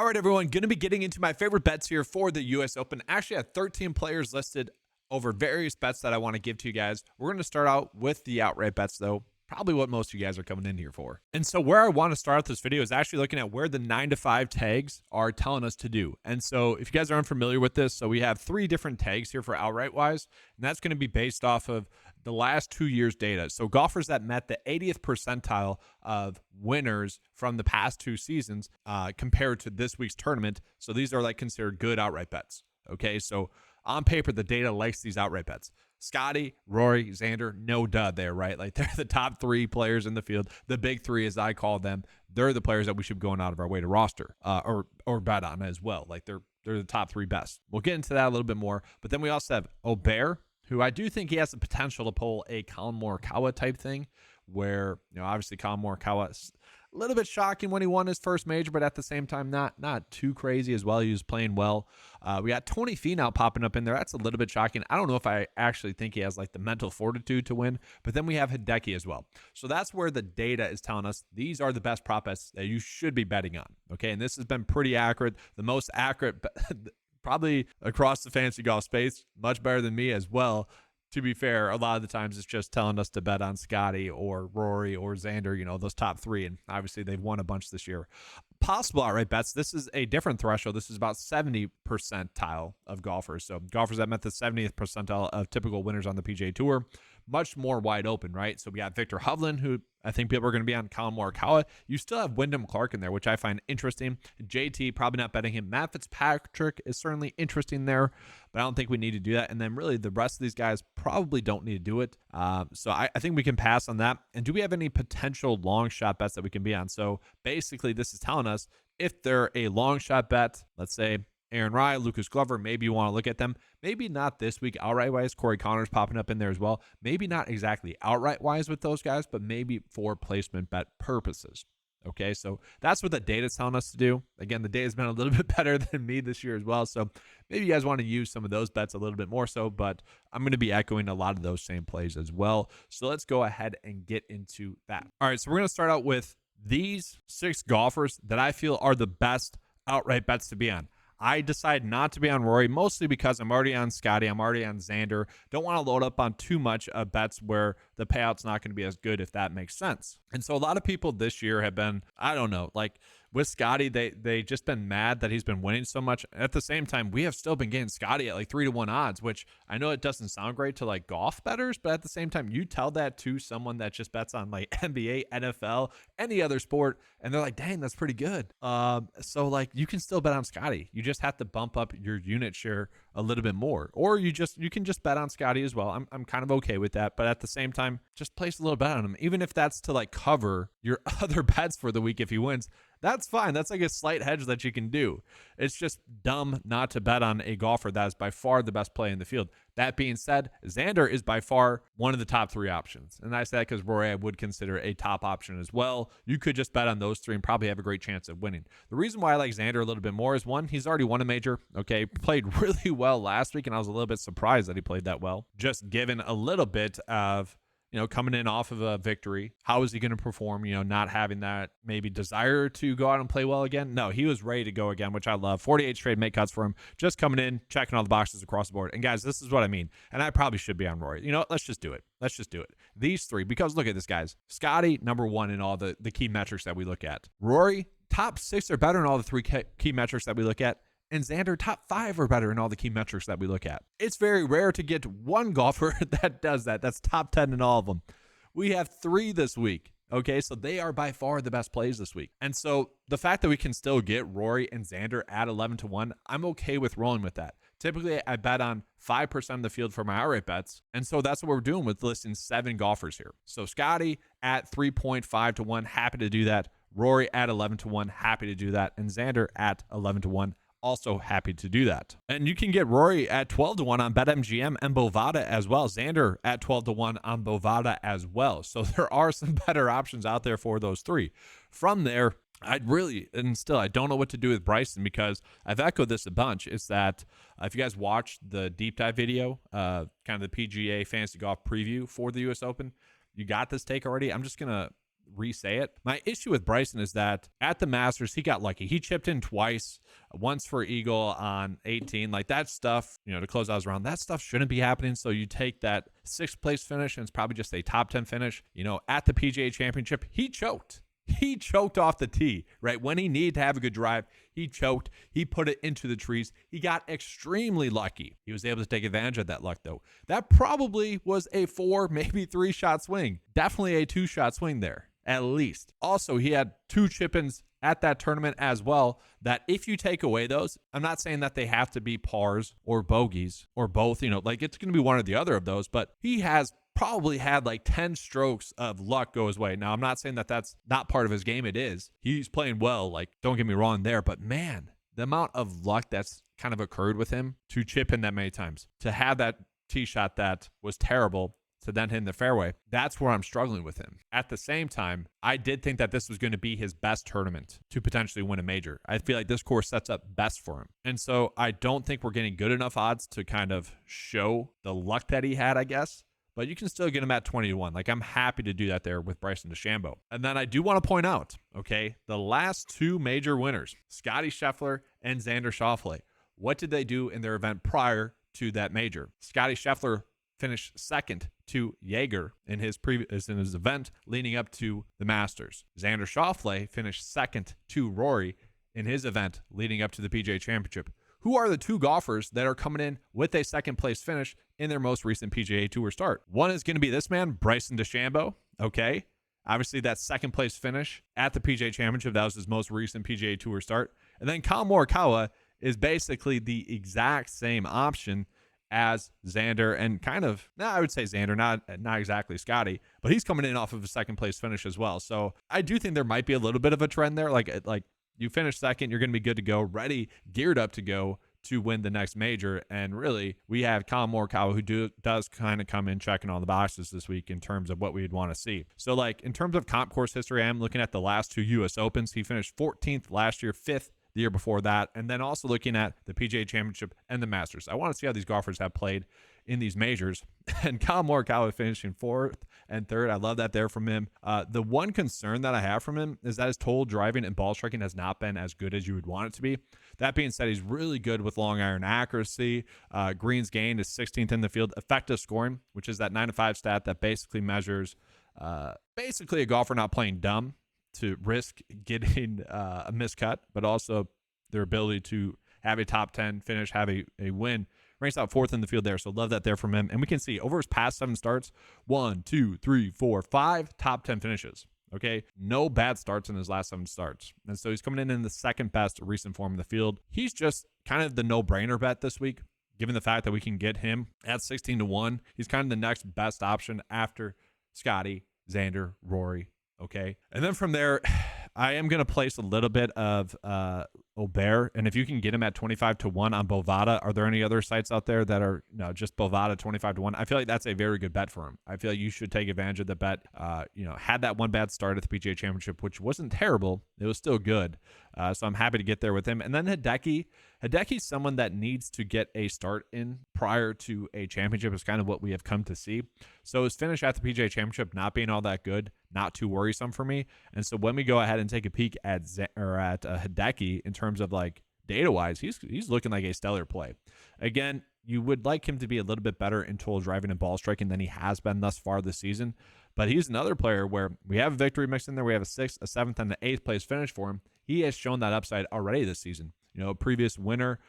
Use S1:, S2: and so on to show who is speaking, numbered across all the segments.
S1: All right, everyone, going to be getting into my favorite bets here for the U.S. Open. Actually, I have 13 players listed over various bets that I want to give to you guys. We're going to start out with the outright bets, though. Probably what most of you guys are coming in here for. And so where I want to start this video is actually looking at where the 9-to-5 tags are telling us to do. And so if you guys are unfamiliar with this, so we have 3 different tags here for outright wise, and that's going to be based off of the last 2 years data. So golfers that met the 80th percentile of winners from the past 2 seasons compared to this week's tournament. So these are like considered good outright bets. Okay, so on paper, the data likes these outright bets. Scotty, Rory, Xander, no dud there, right? Like they're the top 3 players in the field. The big 3, as I call them, they're the players that we should be going out of our way to roster or bet on as well. Like they're the top 3 best. We'll get into that a little bit more. But then we also have Obear, who I do think he has the potential to pull a Colin Morikawa type thing, where obviously Colin Morikawa is a little bit shocking when he won his first major, but at the same time, not too crazy as well. He was playing well. We got Tony Finau popping up in there. That's a little bit shocking. I don't know if I actually think he has like the mental fortitude to win, but then we have Hideki as well. So that's where the data is telling us these are the best prop bets that you should be betting on. Okay, and this has been pretty accurate. The most accurate probably across the fantasy golf space, much better than me as well. To be fair, a lot of the times it's just telling us to bet on Scotty or Rory or Xander, those top 3. And obviously they've won a bunch this year. Possible outright bets. This is a different threshold. This is about 70 percentile of golfers. So golfers that met the 70th percentile of typical winners on the PGA Tour. Much more wide open, right? So we got Victor Hovland, who I think people are going to be on. Colin Morikawa. You still have Wyndham Clark in there, which I find interesting. JT, probably not betting him. Matt Fitzpatrick is certainly interesting there, but I don't think we need to do that. And then really the rest of these guys probably don't need to do it. So I think we can pass on that. And do we have any potential long shot bets that we can be on? So basically this is telling us if they're a long shot bet, let's say Aaron Rai, Lucas Glover, maybe you want to look at them. Maybe not this week outright wise. Corey Connors popping up in there as well. Maybe not exactly outright wise with those guys, but maybe for placement bet purposes. Okay, so that's what the data is telling us to do. Again, the data has been a little bit better than me this year as well. So maybe you guys want to use some of those bets a little bit more so, but I'm going to be echoing a lot of those same plays as well. So let's go ahead and get into that. All right, so we're going to start out with these 6 golfers that I feel are the best outright bets to be on. I decided not to be on Rory, mostly because I'm already on Scotty. I'm already on Xander. Don't want to load up on too much bets where the payout's not going to be as good, if that makes sense. And so a lot of people this year have been, I don't know, like with Scotty, they just been mad that he's been winning so much. At the same time, we have still been getting Scotty at like 3-to-1 odds, which I know it doesn't sound great to like golf bettors, but at the same time, you tell that to someone that just bets on like NBA, NFL, any other sport, and they're like, dang, that's pretty good. So like you can still bet on Scotty. You just have to bump up your unit share a little bit more, or you can just bet on Scotty as well. I'm kind of okay with that, but at the same time, just place a little bet on him, even if that's to like cover your other bets for the week if he wins. That's fine. That's like a slight hedge that you can do. It's just dumb not to bet on a golfer that is by far the best play in the field. That being said, Xander is by far one of the top 3 options. And I say that because Rory I would consider a top option as well. You could just bet on those 3 and probably have a great chance of winning. The reason why I like Xander a little bit more is, one, he's already won a major. Okay, played really well last week, and I was a little bit surprised that he played that well. Just given a little bit of coming in off of a victory, how is he going to perform? Not having that maybe desire to go out and play well again. No, he was ready to go again, which I love. 48 straight make cuts for him. Just coming in, checking all the boxes across the board. And guys, this is what I mean. And I probably should be on Rory. Let's just do it. Let's just do it. These 3, because look at this, guys. Scotty, number 1 in all the key metrics that we look at. Rory, top 6 or better in all the 3 key metrics that we look at. And Xander, top 5 or better in all the key metrics that we look at. It's very rare to get one golfer that does that. That's top 10 in all of them. We have 3 this week. Okay, so they are by far the best plays this week. And so the fact that we can still get Rory and Xander at 11-to-1, I'm okay with rolling with that. Typically, I bet on 5% of the field for my outright bets. And so that's what we're doing with listing 7 golfers here. So Scotty at 3.5-to-1, happy to do that. Rory at 11-to-1, happy to do that. And Xander at 11-to-1, also happy to do that. And you can get Rory at 12-to-1 on BetMGM and Bovada as well. Xander at 12-to-1 on Bovada as well. So there are some better options out there for those 3. From there, I don't know what to do with Bryson, because I've echoed this a bunch. Is that if you guys watched the deep dive video, kind of the PGA Fantasy Golf preview for the U.S. Open, you got this take already. I'm just going to re-say it. My issue with Bryson is that at the Masters, he got lucky. He chipped in twice, once for eagle on 18. Like that stuff, to close out his round, that stuff shouldn't be happening. So you take that 6th place finish, and it's probably just a top 10 finish. At the PGA Championship, he choked. He choked off the tee, right? When he needed to have a good drive, he choked. He put it into the trees. He got extremely lucky. He was able to take advantage of that luck, though. That probably was a 4, maybe 3-shot swing. Definitely a 2-shot swing there, at least. Also, he had 2 chip-ins at that tournament as well, that if you take away those, I'm not saying that they have to be pars or bogeys or both, like it's going to be one or the other of those, but he has probably had like 10 strokes of luck go his way. Now, I'm not saying that that's not part of his game. It is. He's playing well. Like, don't get me wrong there, but man, the amount of luck that's kind of occurred with him to chip in that many times, to have that tee shot that was terrible, to then hit in the fairway, that's where I'm struggling with him. At the same time, I did think that this was going to be his best tournament to potentially win a major. I feel like this course sets up best for him. And so I don't think we're getting good enough odds to kind of show the luck that he had, I guess. But you can still get him at 20-1. Like, I'm happy to do that there with Bryson DeChambeau. And then I do want to point out, okay, the last 2 major winners, Scottie Scheffler and Xander Schauffele. What did they do in their event prior to that major? Scottie Scheffler finished second to Jaeger in his event leading up to the Masters. Xander Schauffele finished second to Rory in his event leading up to the PGA Championship. Who are the 2 golfers that are coming in with a second place finish in their most recent PGA Tour start? One is going to be this man, Bryson DeChambeau. Okay. Obviously, that second place finish at the PGA Championship, that was his most recent PGA Tour start. And then Collin Morikawa is basically the exact same option as Xander, and I would say Xander, not exactly Scotty, but he's coming in off of a second place finish as well. So I do think there might be a little bit of a trend there. Like you finish second, you're going to be good to go, ready, geared up to go to win the next major. And really, we have Collin Morikawa, who does kind of come in checking all the boxes this week in terms of what we'd want to see. So like in terms of comp course history, I'm looking at the last 2 U.S. Opens. He finished 14th last year, 5th the year before that, and then also looking at the PGA Championship and the Masters. I want to see how these golfers have played in these majors. And Collin Morikawa finishing 4th and 3rd. I love that there from him. The one concern that I have from him is that his total driving and ball striking has not been as good as you would want it to be. That being said, he's really good with long iron accuracy. Greens gained is 16th in the field. Effective scoring, which is that 9-to-5 stat that basically measures basically a golfer not playing dumb to risk getting a miscut, but also their ability to have a top 10 finish, have a win. Ranks out 4th in the field there, so love that there from him. And we can see over his past 7 starts, 1, 2, 3, 4, 5 top 10 finishes. Okay, no bad starts in his last 7 starts. And so he's coming in the second best recent form in the field. He's just kind of the no-brainer bet this week, given the fact that we can get him at 16-1. He's kind of the next best option after Scotty, Xander, Rory. Okay. And then from there, I am going to place a little bit of Aubert. And if you can get him at 25-1 on Bovada, are there any other sites out there that are just Bovada 25-1? I feel like that's a very good bet for him. I feel like you should take advantage of the bet. Had that one bad start at the PGA Championship, which wasn't terrible. It was still good. So I'm happy to get there with him. And then Hideki. Hideki's someone that needs to get a start in prior to a championship is kind of what we have come to see. So his finish at the PGA Championship not being all that good, not too worrisome for me. And so when we go ahead and take a peek at Hideki in terms of like data-wise, he's looking like a stellar play. Again, you would like him to be a little bit better in total driving and ball striking than he has been thus far this season. But he's another player where we have a victory mixed in there. We have a 6th, a 7th, and the 8th place finish for him. He has shown that upside already this season. A previous winner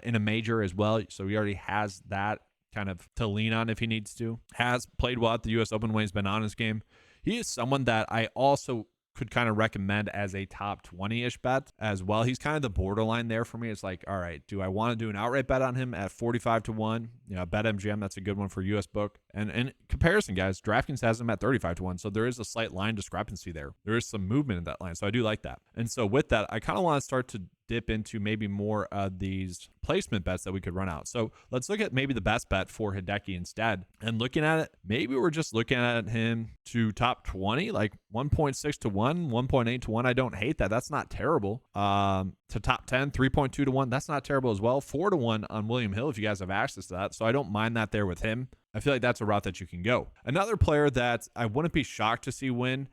S1: in a major as well. So he already has that kind of to lean on if he needs to. Has played well at the U.S. Open when he's been on his game. He is someone that I also could kind of recommend as a top 20-ish bet as well. He's kind of the borderline there for me. It's like, all right, do I want to do an outright bet on him at 45-1? BetMGM, that's a good one for US book. And in comparison, guys, DraftKings has him at 35-1. So there is a slight line discrepancy there. There is some movement in that line. So I do like that. And so with that, I kind of want to start to dip into maybe more of these placement bets that we could run out. So let's look at maybe the best bet for Hideki instead. And looking at it, maybe we're just looking at him to top 20, like 1.6-1, 1.8-1. I don't hate that. That's not terrible. To top 10, 3.2-1. That's not terrible as well. 4-1 on William Hill if you guys have access to that. So I don't mind that there with him. I feel like that's a route that you can go. Another player that I wouldn't be shocked to see win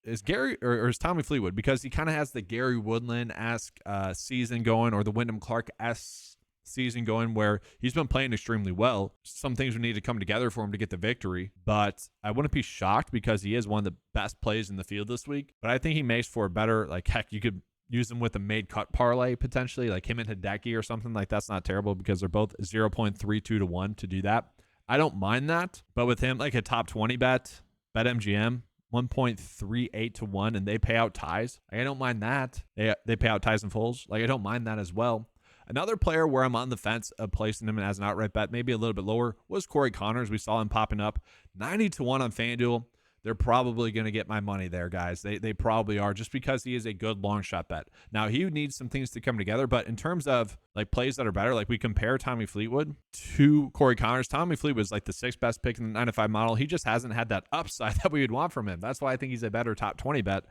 S1: is Gary or is Tommy Fleetwood, because he kind of has the Gary Woodland-esque season going, or the Wyndham Clark-esque season going, where he's been playing extremely well. Some things would need to come together for him to get the victory, but I wouldn't be shocked because he is one of the best plays in the field this week. But I think he makes for a better, like, heck, you could use him with a made cut parlay potentially, like him and Hideki or something. Like, that's not terrible because they're both 0.32 to 1 to do that. I don't mind that, but with him, like a top 20 BetMGM 1.38 to 1, and they pay out ties. Like, I don't mind that. They pay out ties and fulls. Like, I don't mind that as well. Another player where I'm on the fence of placing him as an outright bet, maybe a little bit lower, was Corey Connors. We saw him popping up 90 to 1 on FanDuel. They're probably going to get my money there, guys. They probably are, just because he is a good long shot bet. Now, he needs some things to come together, but in terms of like plays that are better, like we compare Tommy Fleetwood to Corey Connors. Tommy Fleetwood was like the 6th best pick in the 9 to 5 model. He just hasn't had that upside that we would want from him. That's why I think he's a better top 20 bet.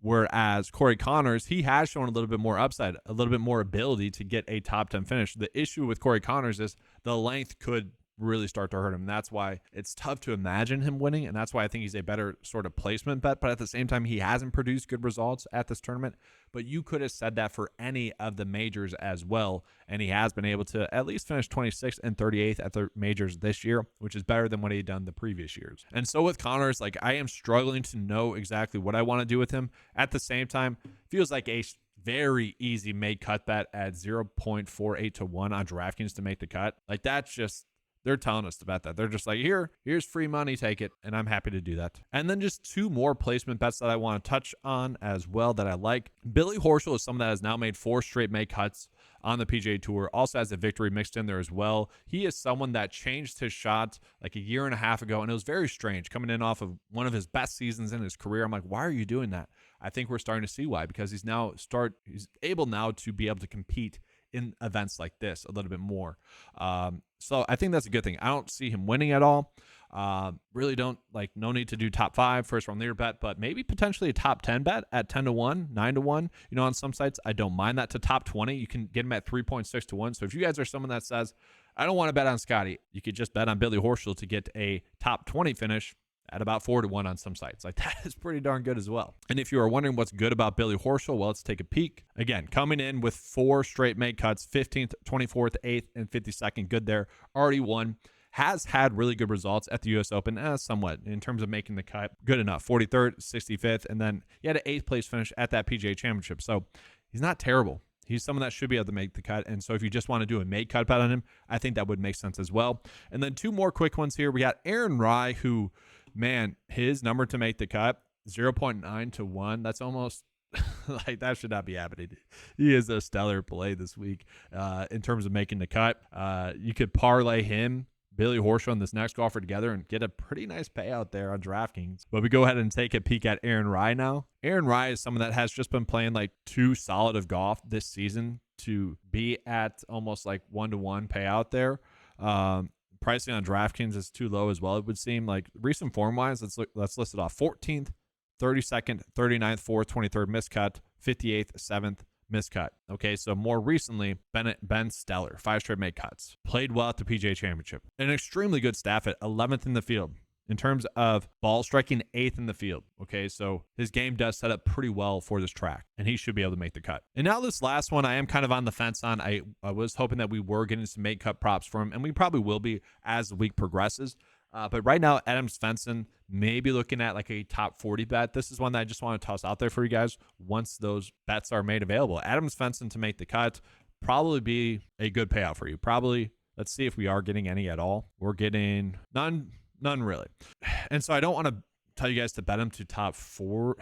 S1: Whereas Corey Connors, he has shown a little bit more upside, a little bit more ability to get a top 10 finish. The issue with Corey Connors is the length could really start to hurt him. That's why it's tough to imagine him winning, and that's why I think he's a better sort of placement bet. But at the same time, he hasn't produced good results at this tournament. But you could have said that for any of the majors as well, and he has been able to at least finish 26th and 38th at the majors this year, which is better than what he had done the previous years. And so with Connors, like, I am struggling to know exactly what I want to do with him. At the same time, feels like a very easy made cut bet at 0.48 to 1 on DraftKings to make the cut. Like, that's just, they're telling us to bet that. They're just like, here's free money, take it. And I'm happy to do that. And then just 2 more placement bets that I want to touch on as well that I like. Billy Horschel is someone that has now made 4 straight make cuts on the PGA Tour. Also has a victory mixed in there as well. He is someone that changed his shot like a year and a half ago, and it was very strange coming in off of one of his best seasons in his career. I'm like, why are you doing that? I think we're starting to see why, because he's able now to be able to compete in events like this a little bit more. So I think that's a good thing. I don't see him winning at all. Really don't, like, no need to do top 5 first round leader bet, but maybe potentially a top 10 bet at 10 to 1, 9 to 1. You know, on some sites, I don't mind that. To top 20, you can get him at 3.6 to 1. So if you guys are someone that says, I don't want to bet on Scotty, you could just bet on Billy Horschel to get a top 20 finish at about 4 to 1 on some sites. Like, that is pretty darn good as well. And if you are wondering what's good about Billy Horschel, well, let's take a peek. Again, coming in with 4 straight make cuts, 15th, 24th, 8th, and 52nd. Good there. Already won. Has had really good results at the U.S. Open, somewhat, in terms of making the cut. Good enough. 43rd, 65th, and then he had an 8th place finish at that PGA Championship. So he's not terrible. He's someone that should be able to make the cut. And so if you just want to do a make cut bet on him, I think that would make sense as well. And then 2 more quick ones here. We got Aaron Rai, who, man, his number to make the cut, 0.9 to 1. That's almost like, that should not be happening. He is a stellar play this week in terms of making the cut. You could parlay him, Billy Horschel, and this next golfer together and get a pretty nice payout there on DraftKings. But we go ahead and take a peek at Aaron Rai now. Aaron Rai is someone that has just been playing like too solid of golf this season to be at almost like 1-to-1 payout there. Pricing on DraftKings is too low as well, it would seem. Like, recent form-wise, let's list it off. 14th, 32nd, 39th, 4th, 23rd, miscut, 58th, 7th, miscut. Okay, so more recently, Ben stellar, 5 straight make cuts. Played well at the PGA Championship. An extremely good staff at 11th in the field. In terms of ball striking, 8th in the field. Okay, so his game does set up pretty well for this track, and he should be able to make the cut. And now this last one, I am kind of on the fence on. I was hoping that we were getting some make cut props for him, and we probably will be as the week progresses. But right now, Adam Svensson, maybe looking at like a top 40 bet. This is one that I just want to toss out there for you guys once those bets are made available. Adam Svensson to make the cut, probably be a good payout for you. Probably, let's see if we are getting any at all. We're getting none really. And so I don't want to tell you guys to bet him to top 4.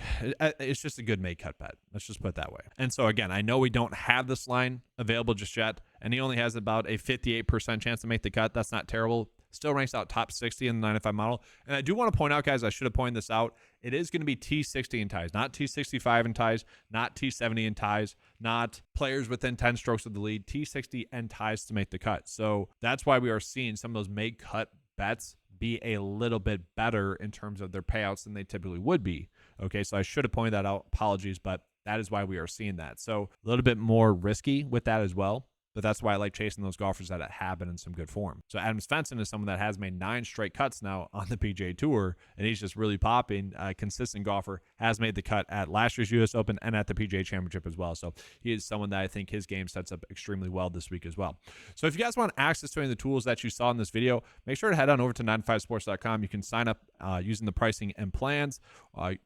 S1: It's just a good make cut bet. Let's just put it that way. And so again, I know we don't have this line available just yet, and he only has about a 58% chance to make the cut. That's not terrible. Still ranks out top 60 in the 9-5 model. And I do want to point out, guys, I should have pointed this out. It is going to be T60 in ties, not T65 in ties, not T70 in ties, not players within 10 strokes of the lead, T60 and ties to make the cut. So that's why we are seeing some of those make cut bets be a little bit better in terms of their payouts than they typically would be. Okay, so I should have pointed that out. Apologies, but that is why we are seeing that. So a little bit more risky with that as well. but that's why I like chasing those golfers that have been in some good form. So Adam Svensson is someone that has made 9 straight cuts now on the PGA Tour, and he's just really popping. Consistent golfer, has made the cut at last year's U.S. Open and at the PGA Championship as well. So he is someone that I think his game sets up extremely well this week as well. So if you guys want access to any of the tools that you saw in this video, make sure to head on over to 95sports.com. You can sign up using the pricing and plans.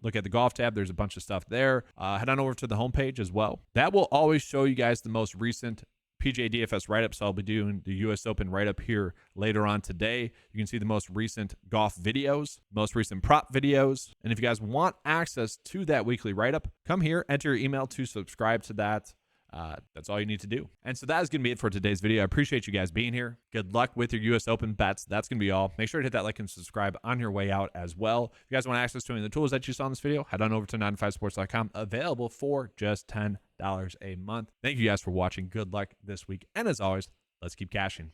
S1: Look at the golf tab. There's a bunch of stuff there. Head on over to the homepage as well. That will always show you guys the most recent PGA DFS write-up. So I'll be doing the U.S. Open write-up here later on today. You can see the most recent golf videos, most recent prop videos. And if you guys want access to that weekly write-up, come here, enter your email to subscribe to that. That's all you need to do. And so that is going to be it for today's video. I appreciate you guys being here. Good luck with your U.S. Open bets. That's going to be all. Make sure to hit that like and subscribe on your way out as well. If you guys want access to any of the tools that you saw in this video, head on over to 95sports.com. Available for just $10 a month. Thank you guys for watching. Good luck this week. And as always, let's keep cashing.